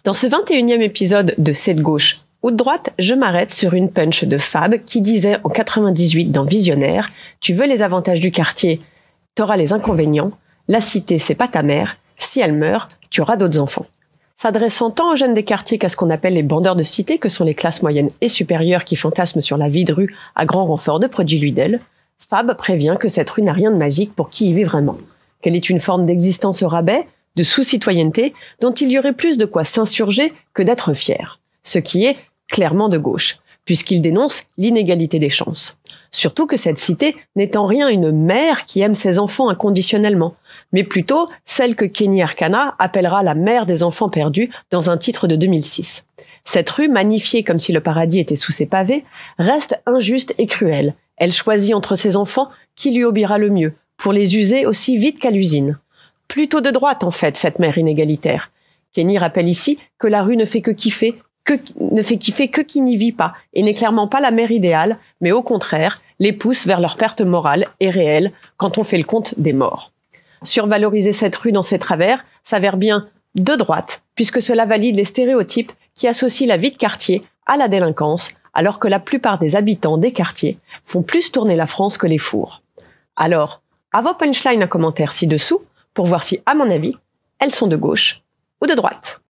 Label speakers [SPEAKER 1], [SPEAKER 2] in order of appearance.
[SPEAKER 1] Dans ce 21e épisode de C'est de gauche ou de droite, je m'arrête sur une punch de Fab qui disait en 98 dans Visionnaire « Tu veux les avantages du quartier, t'auras les inconvénients. La cité, c'est pas ta mère. Si elle meurt, tu auras d'autres enfants. » S'adressant tant aux jeunes des quartiers qu'à ce qu'on appelle les bandeurs de cité, que sont les classes moyennes et supérieures qui fantasment sur la vie de rue à grand renfort de produits Ludel, Fab prévient que cette rue n'a rien de magique pour qui y vit vraiment, qu'elle est une forme d'existence au rabais, de sous-citoyenneté, dont il y aurait plus de quoi s'insurger que d'être fier. Ce qui est clairement de gauche, puisqu'il dénonce l'inégalité des chances. Surtout que cette cité n'est en rien une mère qui aime ses enfants inconditionnellement, mais plutôt celle que Kenny Arcana appellera la mère des enfants perdus dans un titre de 2006. Cette rue, magnifiée comme si le paradis était sous ses pavés, reste injuste et cruelle. Elle choisit entre ses enfants qui lui obéira le mieux, pour les user aussi vite qu'à l'usine. Plutôt de droite, en fait, cette mère inégalitaire. Kenny rappelle ici que la rue ne fait kiffer que qui n'y vit pas, et n'est clairement pas la mère idéale, mais au contraire, les pousse vers leur perte morale et réelle quand on fait le compte des morts. Survaloriser cette rue dans ses travers s'avère bien de droite, puisque cela valide les stéréotypes qui associent la vie de quartier à la délinquance, alors que la plupart des habitants des quartiers font plus tourner la France que les fours. Alors, à vos punchlines à commentaire ci-dessous, pour voir si, à mon avis, elles sont de gauche ou de droite.